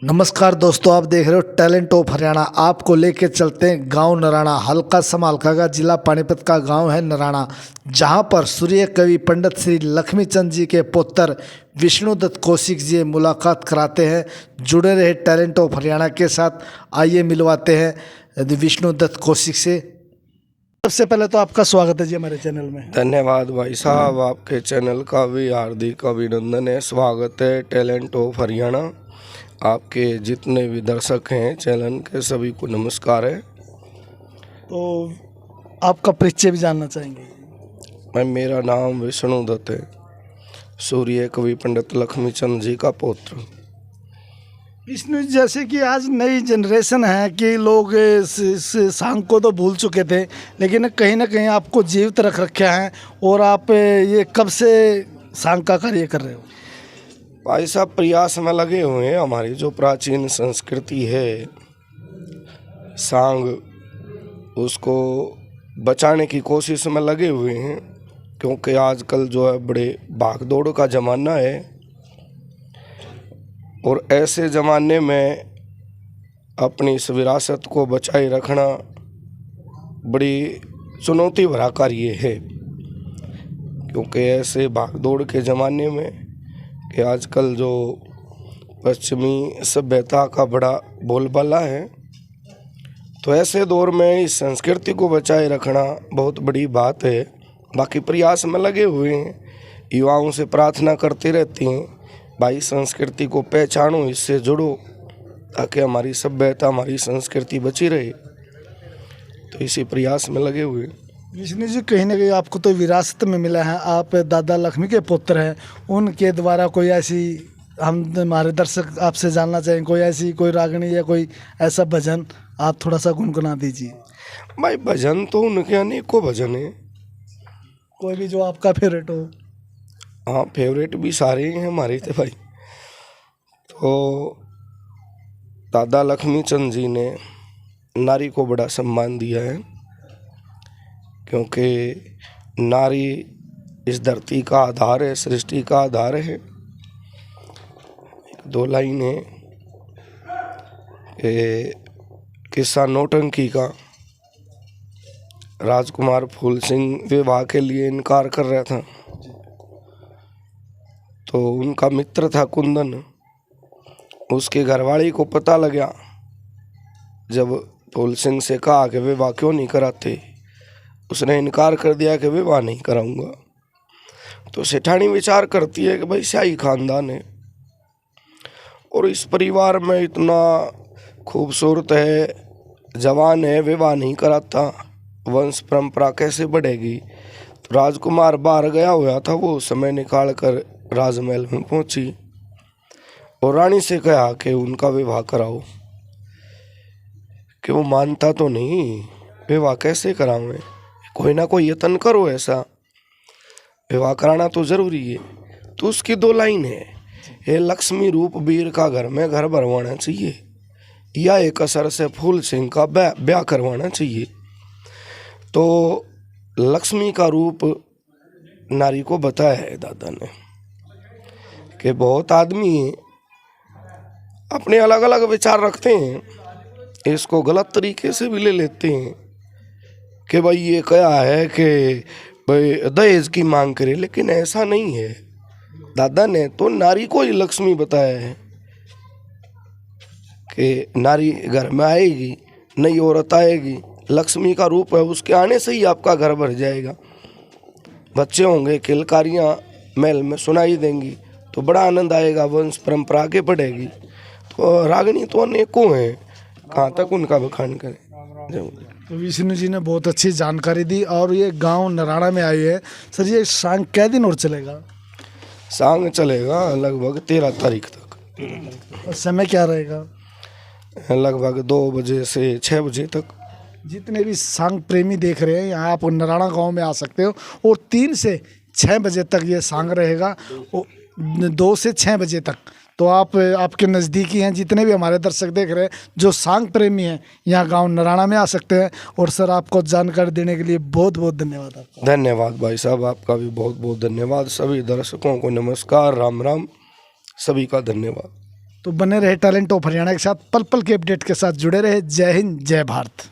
नमस्कार दोस्तों, आप देख रहे हो टैलेंट ऑफ हरियाणा। आपको लेके चलते हैं गांव नराणा, हल्का समालखा का जिला पानीपत का गांव है नराणा, जहां पर सूर्य कवि पंडित श्री लक्ष्मीचंद जी के पुत्र विष्णुदत्त कौशिक जी मुलाकात कराते हैं। जुड़े रहे टैलेंट ऑफ हरियाणा के साथ। आइए मिलवाते हैं विष्णुदत्त कौशिक से। सबसे पहले तो आपका स्वागत है जी हमारे चैनल में। धन्यवाद भाई साहब, आपके चैनल का भी हार्दिक अभिनंदन है। स्वागत है टैलेंट ऑफ हरियाणा। आपके जितने भी दर्शक हैं चैनल के, सभी को नमस्कार है। तो आपका परिचय भी जानना चाहेंगे। मेरा नाम विष्णुदत्त है, सूर्य कवि पंडित लक्ष्मीचंद जी का पुत्र। विष्णु, जैसे कि आज नई जनरेशन है कि लोग इस सांग को तो भूल चुके थे, लेकिन कहीं ना कहीं आपको जीवित रख रखा है। और आप ये कब से सांग का कार्य कर रहे हो? भाई साहब, प्रयास में लगे हुए हैं। हमारी जो प्राचीन संस्कृति है सांग, उसको बचाने की कोशिश में लगे हुए हैं, क्योंकि आजकल जो है बड़े भागदौड़ का ज़माना है और ऐसे ज़माने में अपनी इस विरासत को बचाए रखना बड़ी चुनौती भरा कार्य है। क्योंकि ऐसे भागदौड़ के ज़माने में कि आजकल जो पश्चिमी सभ्यता का बड़ा बोलबाला है, तो ऐसे दौर में इस संस्कृति को बचाए रखना बहुत बड़ी बात है। बाकी प्रयास में लगे हुए हैं, युवाओं से प्रार्थना करते रहते हैं, भाई संस्कृति को पहचानो, इससे जुड़ो, ताकि हमारी सभ्यता हमारी संस्कृति बची रहे। तो इसी प्रयास में लगे हुए। विष्णु जी, कहीं ना कहीं आपको तो विरासत में मिला है, आप दादा लक्ष्मी के पुत्र हैं। उनके द्वारा कोई ऐसी, हम हमारे दर्शक आपसे जानना चाहेंगे, कोई ऐसी कोई रागनी या कोई ऐसा भजन आप थोड़ा सा गुनगुना दीजिए। भाई भजन तो उनके अनेकों भजन है, कोई भी जो आपका फेवरेट हो। हाँ, फेवरेट भी सारे हैं हमारे थे भाई। तो दादा लक्ष्मीचंद जी ने नारी को बड़ा सम्मान दिया है, क्योंकि नारी इस धरती का आधार है, सृष्टि का आधार है। दो लाइन है कि किस्सा नौटंकी का। राजकुमार फूल सिंह विवाह के लिए इनकार कर रहा था, तो उनका मित्र था कुंदन, उसके घरवाली को पता लगा। जब फूल सिंह से कहा कि विवाह क्यों नहीं कराते, उसने इनकार कर दिया कि विवाह नहीं कराऊंगा। तो सेठानी विचार करती है कि भाई शाही खानदान है और इस परिवार में इतना खूबसूरत है, जवान है, विवाह नहीं कराता, वंश परंपरा कैसे बढ़ेगी। तो राजकुमार बाहर गया हुआ था, वो समय निकाल कर राजमहल में पहुंची और रानी से कहा कि उनका विवाह कराओ। कि वो मानता तो नहीं, विवाह कैसे कराऊं, कोई ना कोई यत्न करो, ऐसा विवाह कराना तो जरूरी है। तो उसकी दो लाइन है, हे लक्ष्मी रूप वीर का घर में घर भरवाना चाहिए, या एक असर से फूल सिंह का ब्याह करवाना चाहिए। तो लक्ष्मी का रूप नारी को बताया है दादा ने कि बहुत आदमी अपने अलग अलग विचार रखते हैं, इसको गलत तरीके से भी ले लेते हैं कि भाई ये क्या है कि भाई दहेज की मांग करे, लेकिन ऐसा नहीं है। दादा ने तो नारी को ही लक्ष्मी बताया है कि नारी घर में आएगी, नई औरत आएगी, लक्ष्मी का रूप है, उसके आने से ही आपका घर भर जाएगा। बच्चे होंगे, किलकारियाँ महल में सुनाई देंगी, तो बड़ा आनंद आएगा, वंश परंपरा आगे बढ़ेगी। तो रागनी तो अनेकों हैं, कहाँ तक उनका बखान करें। तो विष्णु जी ने बहुत अच्छी जानकारी दी। और ये गांव नराणा में आई है सर, ये सांग कै दिन और चलेगा? सांग चलेगा लगभग 13 तारीख तक। और समय क्या रहेगा? लगभग 2 बजे से 6 बजे तक। जितने भी सांग प्रेमी देख रहे हैं, यहाँ आप नराणा गांव में आ सकते हो और 3 से 6 बजे तक ये सांग रहेगा, 2 से 6 बजे तक। तो आप आपके नज़दीकी हैं, जितने भी हमारे दर्शक देख रहे हैं जो सांग प्रेमी हैं, यहाँ गांव नराणा में आ सकते हैं। और सर, आपको जानकारी देने के लिए बहुत बहुत धन्यवाद आपका। धन्यवाद भाई साहब, आपका भी बहुत बहुत धन्यवाद। सभी दर्शकों को नमस्कार, राम राम, सभी का धन्यवाद। तो बने रहे टैलेंट ऑफ हरियाणा के साथ, पल पल के अपडेट के साथ जुड़े रहे। जय हिंद, जय भारत।